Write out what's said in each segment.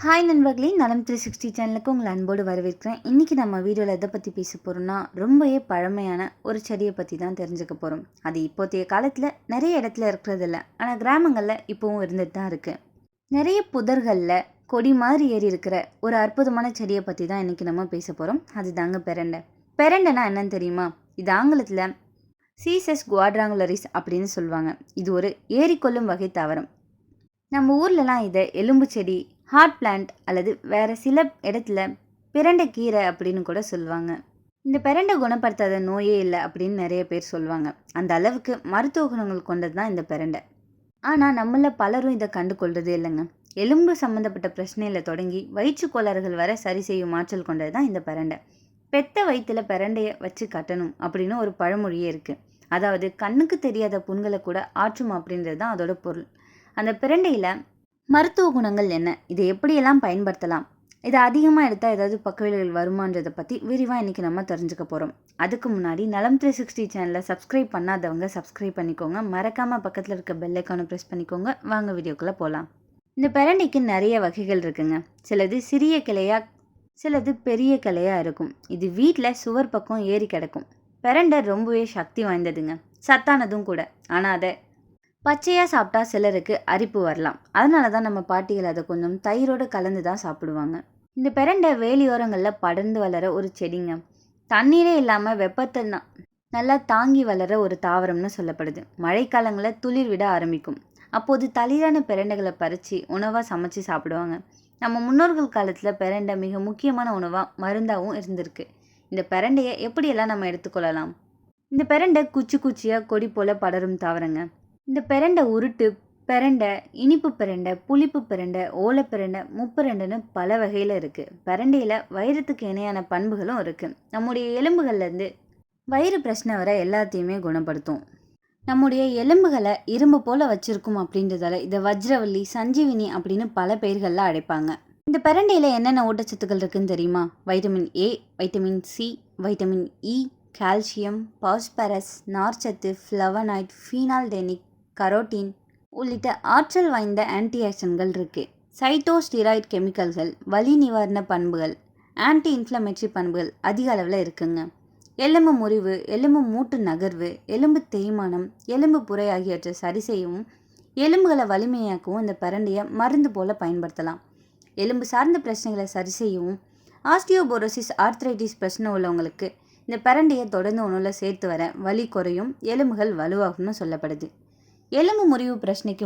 Hi நண்பர்களே, நலம் 360 சேனலுக்கு உங்களை அன்போடு வரவேற்கிறேன். இன்றைக்கி நம்ம வீடியோவில் எதை பற்றி பேச போகிறோம்னா, ரொம்பவே பழமையான ஒரு செடியை பற்றி தான் தெரிஞ்சுக்க போகிறோம். அது இப்போதைய காலத்தில் நிறைய இடத்துல இருக்கிறதில்ல, ஆனால் கிராமங்களில் இப்போவும் இருந்துட்டு தான் இருக்குது. நிறைய புதர்களில் கொடி மாதிரி ஏறி இருக்கிற ஒரு அற்புதமான செடியை பற்றி தான் இன்றைக்கி நம்ம பேச போகிறோம். அது தாங்க பெரண்டை. பெரண்டைனா என்னன்னு தெரியுமா? இது ஆங்கிலத்தில் சீசஸ் குவாட்ராங்குலரிஸ் அப்படின்னு சொல்லுவாங்க. இது ஒரு ஏறிக்கொள்ளும் வகை தாவரம். நம்ம ஊர்லலாம் இதை எலும்பு செடி, ஹார்ட் பிளான்ட் அல்லது வேறு சில இடத்துல பிரண்டை கீரை அப்படின்னு கூட சொல்லுவாங்க. இந்த பிரண்டை குணப்படுத்தாத நோயே இல்லை அப்படின்னு நிறைய பேர் சொல்லுவாங்க. அந்த அளவுக்கு மருத்துவ குணங்கள் கொண்டது தான் இந்த பிரண்டை. ஆனால் நம்மள பலரும் இதை கண்டு கொள்றதே இல்லைங்க. எலும்பு சம்மந்தப்பட்ட பிரச்சனையில் தொடங்கி வயிற்று கோளாறுகள் வர சரி செய்யும் ஆற்றல் கொண்டது தான் இந்த பிரண்டை. பெத்த வயிற்றுல பிரண்டையை வச்சு கட்டணும் அப்படின்னு ஒரு பழமொழியே இருக்குது. அதாவது கண்ணுக்கு தெரியாத புண்களை கூட ஆற்றும் அப்படின்றது தான் அதோட பொருள். அந்த பிரண்டையில் மருத்துவ குணங்கள் என்ன, இதை எப்படியெல்லாம் பயன்படுத்தலாம், இதை அதிகமாக எடுத்தால் ஏதாவது பக்கவிளைவுகள் வருமானதை பற்றி விரிவாக இன்றைக்கி நம்ம தெரிஞ்சுக்க போகிறோம். அதுக்கு முன்னாடி நலம் 360 சேனலில் சப்ஸ்கிரைப் பண்ணாதவங்க சப்ஸ்கிரைப் பண்ணிக்கோங்க. மறக்காமல் பக்கத்தில் இருக்க பெல் ஐக்கானை ப்ரெஸ் பண்ணிக்கோங்க. வாங்க வீடியோக்குள்ளே போகலாம். இந்த பிரண்டைக்கு நிறைய வகைகள் இருக்குங்க. சிலது சிறிய கிளையாக, சிலது பெரிய கிளையாக இருக்கும். இது வீட்டில் சுவர் பக்கம் ஏறி கிடக்கும். பிரண்டை ரொம்பவே சக்தி வாய்ந்ததுங்க, சத்தானதும் கூட. ஆனால் அதை பச்சையாக சாப்பிட்டா சிலருக்கு அரிப்பு வரலாம். அதனால தான் நம்ம பாட்டிகள் அதை கொஞ்சம் தயிரோடு கலந்து தான் சாப்பிடுவாங்க. இந்த பிரண்டை வேலியோரங்களில் படர்ந்து வளர ஒரு செடிங்க. தண்ணீரே இல்லாமல் வெப்பத்தை நல்லா தாங்கி வளர ஒரு தாவரம்னு சொல்லப்படுது. மழைக்காலங்களில் துளிர் விட ஆரம்பிக்கும். அப்போது தளிரான பிரண்டைகளை பறித்து உணவாக சமைச்சு சாப்பிடுவாங்க. நம்ம முன்னோர்கள் காலத்தில் பிரண்டை மிக முக்கியமான உணவாக மருந்தாகவும் இருந்திருக்கு. இந்த பிரண்டையை எப்படியெல்லாம் நம்ம எடுத்துக்கொள்ளலாம்? இந்த பிரண்டை குச்சி குச்சியாக கொடி போல் படரும் தாவரங்க. இந்த பிரண்டை உருட்டு பிரண்டை, இனிப்பு பிரண்டை, புளிப்பு பிரண்டை, ஓலை பிரண்டை, முப்பிரண்டைன்னு பல வகையில் இருக்குது. பிரண்டையில் வயிறத்துக்கு இணையான பண்புகளும் இருக்குது. நம்முடைய எலும்புகள்லேருந்து வயிறு பிரச்சனை வர எல்லாத்தையுமே குணப்படுத்தும். நம்முடைய எலும்புகளை இரும்பு போல் வச்சுருக்கும் அப்படின்றதால இதை வஜ்ரவல்லி, சஞ்சீவினி அப்படின்னு பல பெயர்களில் அழைப்பாங்க. இந்த பிரண்டையில் என்னென்ன ஊட்டச்சத்துக்கள் இருக்குதுன்னு தெரியுமா? Vitamin A, vitamin C, vitamin E, calcium, phosphorus, நார்ச்சத்து, ஃப்ளவனாய்ட், ஃபீனால்டெனிக், கரோட்டின் உள்ளிட்ட ஆற்றல் வாய்ந்த ஆன்டி ஆக்சிடென்ட்கள் இருக்குது. சைட்டோஸ்டிராய்ட் கெமிக்கல்கள், வலி நிவாரண பண்புகள், ஆன்டி இன்ஃப்ளமேட்டரி பண்புகள் அதிக அளவில் இருக்குங்க. எலும்பு முறிவு, எலும்பு மூட்டு நகர்வு, எலும்பு தேய்மானம், எலும்பு புரை ஆகியவற்றை சரி செய்யவும் எலும்புகளை வலிமையாக்கவும் இந்த பிரண்டையை மருந்து போல் பயன்படுத்தலாம். எலும்பு சார்ந்த பிரச்சனைகளை சரி செய்யவும், ஆஸ்டியோபோரோசிஸ், ஆர்த்ரைட்டிஸ் பிரச்சனை உள்ளவங்களுக்கு இந்த பிரண்டையை தொடர்ந்து உணவில் சேர்த்து வர வலி குறையும், எலும்புகள் வலுவாகும்னு சொல்லப்படுது. எலும்பு முறிவு பிரச்சனைக்கு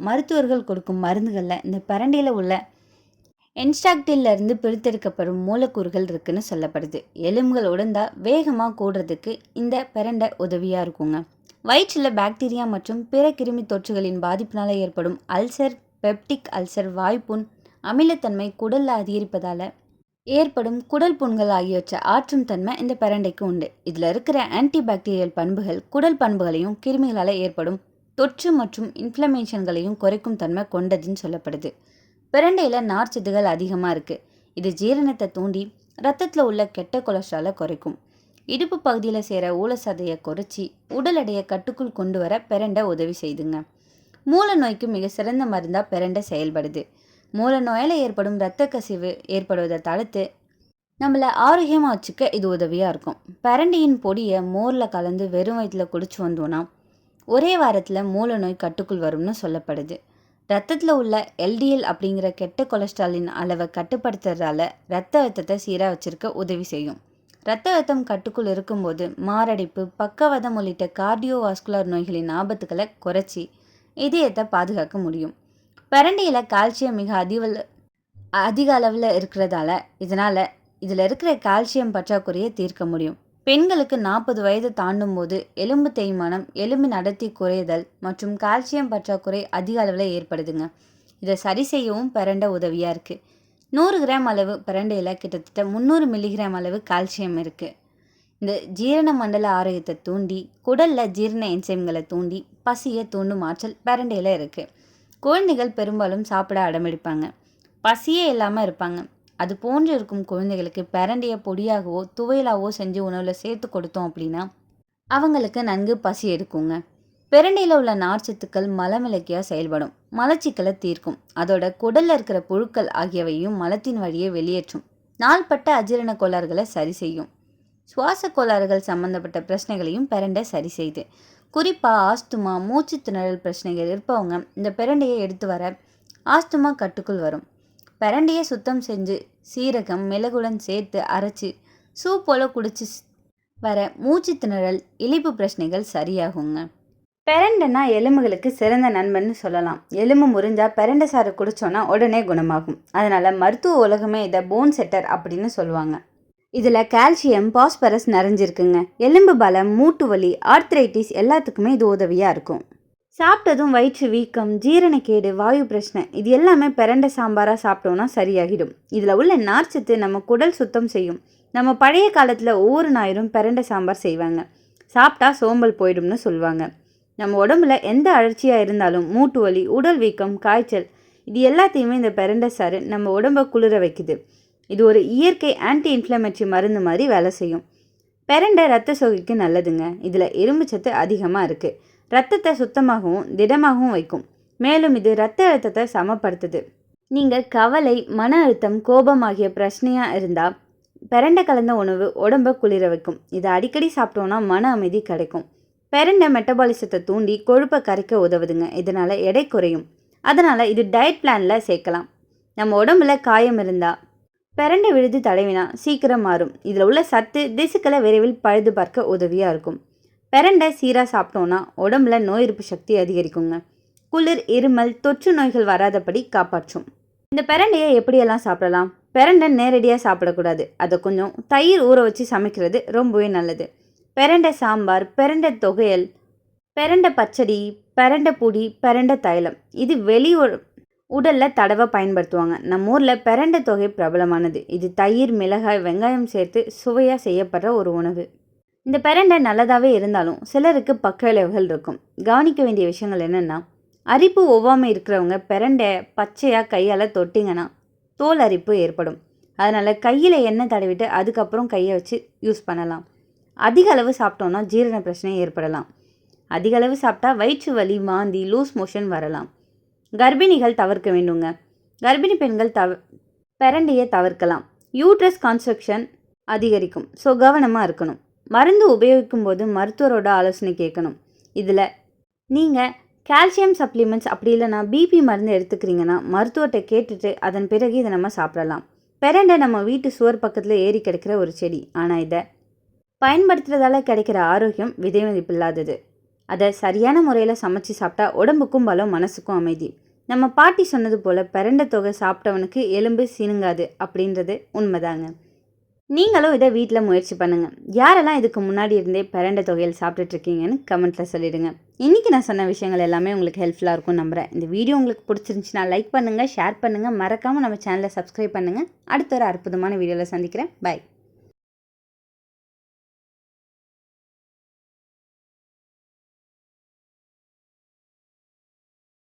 மருத்துவர்கள் கொடுக்கும் மருந்துகளில் இந்த பிரண்டையில் உள்ள என்ஸ்டாக்டிலிருந்து பிரித்தெடுக்கப்படும் மூலக்கூறுகள் இருக்குன்னு சொல்லப்படுது. எலும்புகள் உடைந்தா வேகமாக கூடுறதுக்கு இந்த பிரண்டை உதவியாக இருக்குங்க. வயிற்றில் பாக்டீரியா மற்றும் பிற கிருமி தொற்றுகளின் பாதிப்பினால் ஏற்படும் அல்சர், பெப்டிக் அல்சர், வாய்ப்புண், அமிலத்தன்மை, குடலில் அதிகரிப்பதால் ஏற்படும் குடல் புண்கள் ஆகியவற்றை ஆற்றும் தன்மை இந்த பிரண்டைக்கு உண்டு. இதில் இருக்கிற ஆன்டிபாக்டீரியல் பண்புகள் குடல் பண்புகளையும் கிருமிகளால் ஏற்படும் தொற்று மற்றும் இன்ஃப்ளமேஷன்களையும் குறைக்கும் தன்மை கொண்டதுன்னு சொல்லப்படுது. பிரண்டையில் நார்ச்சத்துகள் அதிகமாக இருக்குது. இது ஜீரணத்தை தூண்டி ரத்தத்தில் உள்ள கெட்ட கொலஸ்ட்ராலை குறைக்கும். இடுப்பு பகுதியில் சேர ஊழசதையை குறைச்சி உடல் எடையை கட்டுக்குள் கொண்டு வர பிரண்டை உதவி செய்துங்க. மூல நோய்க்கு மிக சிறந்த மருந்தாக பிரண்டை செயல்படுது. மூல நோயால் ஏற்படும் இரத்த கசிவு ஏற்படுவதை தடுத்து நம்மளை ஆரோக்கியமாக வச்சுக்க இது உதவியாக இருக்கும். பிரண்டையின் பொடியை மோரில் கலந்து வெறும் வயிற்றில் குடிச்சு வந்தோன்னா ஒரே வாரத்தில் மூல நோய் கட்டுக்குள் வரும்னு சொல்லப்படுது. ரத்தத்தில் உள்ள எல்டிஎல் அப்படிங்கிற கெட்ட கொலஸ்ட்ராலின் அளவை கட்டுப்படுத்துறதால இரத்த அழுத்தத்தை சீராக வச்சிருக்க உதவி செய்யும். இரத்த அழுத்தம் கட்டுக்குள் இருக்கும்போது மாரடைப்பு, பக்கவாதம் உள்ளிட்ட கார்டியோவாஸ்குலர் நோய்களின் ஆபத்துக்களை குறைச்சி இதயத்தை பாதுகாக்க முடியும். பிரண்டையில் கால்சியம் மிக அதிக அளவில் இருக்கிறதால இதில் இருக்கிற கால்சியம் பற்றாக்குறையை தீர்க்க முடியும். பெண்களுக்கு 40 வயது தாண்டும் போது எலும்பு தேய்மானம், எலும்பின் அடர்த்தி குறைதல் மற்றும் கால்சியம் பற்றாக்குறை அதிக அளவில் ஏற்படுதுங்க. இதை சரி செய்யவும் பிரண்டை உதவியாக இருக்குது. 100 கிராம் அளவு பிரண்டையில் கிட்டத்தட்ட 300 மில்லிகிராம் அளவு கால்சியம் இருக்குது. இந்த ஜீரண மண்டல ஆரோக்கியத்தை தூண்டி குடலில் ஜீரண என்சைம்களை தூண்டி பசியை தூண்டும் ஆற்றல் பிரண்டையில் இருக்குது. குழந்தைகள் பெரும்பாலும் சாப்பிட அடமெடுப்பாங்க, பசியே இல்லாமல் இருப்பாங்க. அது போன்று இருக்கும் குழந்தைகளுக்கு பிரண்டையை பொடியாகவோ துவையலாகவோ செஞ்சு உணவில் சேர்த்து கொடுத்தோம் அப்படின்னா அவங்களுக்கு நன்கு பசி எடுக்குங்க. பிரண்டையில் உள்ள நார்ச்சத்துக்கள் மலமிளக்கியாக செயல்படும், மலச்சிக்கலை தீர்க்கும், அதோட குடலில் இருக்கிற புழுக்கள் ஆகியவையும் மலத்தின் வழியே வெளியேற்றும், நாள்பட்ட அஜீரண கோளாறுகளை சரி செய்யும், சுவாச கோளாறுகள் சம்பந்தப்பட்ட பிரச்சனைகளையும் பிரண்டை சரி செய்யுது. குறிப்பாக ஆஸ்துமா, மூச்சு திணறல் பிரச்சனைகள் இருப்பவங்க இந்த பிரண்டையை எடுத்து வர ஆஸ்துமா கட்டுக்குள் வரும். பிரண்டையை சுத்தம் செஞ்சு சீரகம் மிளகுடன் சேர்த்து அரைச்சி சூப் போல குடிச்சு வர மூச்சு திணறல் இழிப்பு பிரச்சனைகள் சரியாகுங்க. பிரண்டைனா எலும்புகளுக்கு சிறந்த நண்பன்னு சொல்லலாம். எலும்பு முறிஞ்சா பிரண்டை சாறு குடிச்சோன்னா உடனே குணமாகும். அதனால மருத்துவ உலகமே இதை போன் செட்டர் அப்படின்னு சொல்லுவாங்க. இதில் கால்சியம், பாஸ்பரஸ் நிறைஞ்சிருக்குங்க. எலும்பு பலம், மூட்டு வலி, ஆர்த்ரைட்டிஸ் எல்லாத்துக்குமே இது உதவியாக இருக்கும். சாப்பிட்டதும் வயிற்று வீக்கம், ஜீரணக்கேடு, வாயு பிரச்சனை இது எல்லாமே பிரண்டை சாம்பாராக சாப்பிட்டோன்னா சரியாகிடும். இதில் உள்ள நார்ச்சத்து நம்ம குடல் சுத்தம் செய்யும். நம்ம பழைய காலத்தில் ஒவ்வொரு ஞாயிறும் பிரண்டை சாம்பார் செய்வாங்க. சாப்பிட்டா சோம்பல் போயிடும்னு சொல்லுவாங்க. நம்ம உடம்புல எந்த அழற்சியாக இருந்தாலும், மூட்டு வலி, உடல் வீக்கம், காய்ச்சல் இது எல்லாத்தையுமே இந்த பிரண்டை சாறு நம்ம உடம்பை குளிர வைக்குது. இது ஒரு இயற்கை ஆன்டி இன்ஃப்ளமேட்டரி மருந்து மாதிரி வேலை செய்யும். பிரண்டை ரத்த சோகைக்கு நல்லதுங்க. இதில் இரும்பு சத்து அதிகமாக இருக்குது. ரத்தத்தை சுத்தமாகவும் திடமாகவும் வைக்கும். மேலும் இது இரத்த அழுத்தத்தை சமப்படுத்துது. நீங்கள் கவலை, மன அழுத்தம், கோபம் ஆகிய பிரச்சனையாக இருந்தால் பிரண்டை கலந்த உணவு உடம்பை குளிர வைக்கும். இதை அடிக்கடி சாப்பிட்டோன்னா மன அமைதி கிடைக்கும். பிரண்டை மெட்டபாலிசத்தை தூண்டி கொழுப்பை கரைக்க உதவுதுங்க. இதனால் எடை குறையும். அதனால் இது டயட் பிளானில் சேர்க்கலாம். நம்ம உடம்புல காயம் இருந்தால் பிரண்டை விழுது தடவினா சீக்கிரம் மாறும். இதில் உள்ள சத்து திசுக்களை விரைவில் பழுது பார்க்க உதவியாக இருக்கும். பிரண்டை சீராக சாப்பிட்டோன்னா உடம்புல நோய் எதிர்ப்பு சக்தி அதிகரிக்குங்க. குளிர், இருமல், தொற்று நோய்கள் வராதபடி காப்பாற்றும். இந்த பிரண்டையை எப்படியெல்லாம் சாப்பிடலாம்? பிரண்டை நேரடியாக சாப்பிடக்கூடாது. அதை கொஞ்சம் தயிர் ஊற வச்சு சமைக்கிறது ரொம்பவே நல்லது. பிரண்டை சாம்பார், பிரண்டை தொகையல், பிரண்டை பச்சடி, பிரண்டை பொடி, பிரண்டை தைலம் இது உடலில் தடவை பயன்படுத்துவாங்க. நம்ம ஊரில் பிரண்டை தொகை பிரபலமானது. இது தயிர், மிளகாய், வெங்காயம் சேர்த்து சுவையாக செய்யப்படுற ஒரு உணவு. இந்த பிரண்டை நல்லதாகவே இருந்தாலும் சிலருக்கு பக்க விளைவுகள் இருக்கும். கவனிக்க வேண்டிய விஷயங்கள் என்னென்னா, அரிப்பு ஒவ்வாமல் இருக்கிறவங்க பிரண்டை பச்சையாக கையால் தொட்டிங்கன்னா தோல் அரிப்பு ஏற்படும். அதனால் கையில் எண்ணெய் தடவிட்டு அதுக்கப்புறம் கையை வச்சு யூஸ் பண்ணலாம். அதிக அளவு சாப்பிட்டோன்னா ஜீரண பிரச்சனை ஏற்படலாம். அதிக அளவு சாப்பிட்டா வயிற்று வலி, வாந்தி, லூஸ் மோஷன் வரலாம். கர்ப்பிணிகள் தவிர்க்க வேண்டுங்க. கர்ப்பிணி பெண்கள் பிரண்டையை தவிர்க்கலாம். யூட்ரஸ் கான்ஸ்ட்ரக்ஷன் அதிகரிக்கும். ஸோ கவனமாக இருக்கணும். மருந்து உபயோகிக்கும் போது மருத்துவரோட ஆலோசனை கேட்கணும். இதில் நீங்கள் கால்சியம் சப்ளிமெண்ட்ஸ் அப்படி இல்லைனா பிபி மருந்து எடுத்துக்கிறீங்கன்னா மருத்துவர்கிட்ட கேட்டுட்டு அதன் பிறகு இதை நம்ம சாப்பிடலாம். பிரண்டை நம்ம வீட்டு சுவர் பக்கத்தில் ஏறி கிடைக்கிற ஒரு செடி. ஆனால் இதை பயன்படுத்துறதால கிடைக்கிற ஆரோக்கியம் விதை மதிப்பில்லாதது. அதை சரியான முறையில் சமைச்சு சாப்பிட்டா உடம்புக்கும் பலம், மனசுக்கும் அமைதி. நம்ம பாட்டி சொன்னது போல் பிரண்டை தொகை சாப்பிட்டவனுக்கு எலும்பு சினுங்காது அப்படின்றது உண்மைதாங்க. நீங்களும் இதை வீட்டில் முயற்சி பண்ணுங்கள். யாரெல்லாம் இதுக்கு முன்னாடி இருந்தே பிரண்டை தொகையில் சாப்பிட்டுட்ருக்கீங்கன்னு கமெண்ட்டில் சொல்லிவிடுங்க. இன்றைக்கி நான் சொன்ன விஷயங்கள் எல்லாமே உங்களுக்கு ஹெல்ப்ஃபுல்லாக இருக்கும் நம்புகிறேன். இந்த வீடியோ உங்களுக்கு பிடிச்சிருந்துச்சுன்னா லைக் பண்ணுங்கள், ஷேர் பண்ணுங்கள், மறக்காமல் நம்ம சேனலை சப்ஸ்கிரைப் பண்ணுங்கள். அடுத்த ஒரு அற்புதமான வீடியோவில் சந்திக்கிறேன். பை.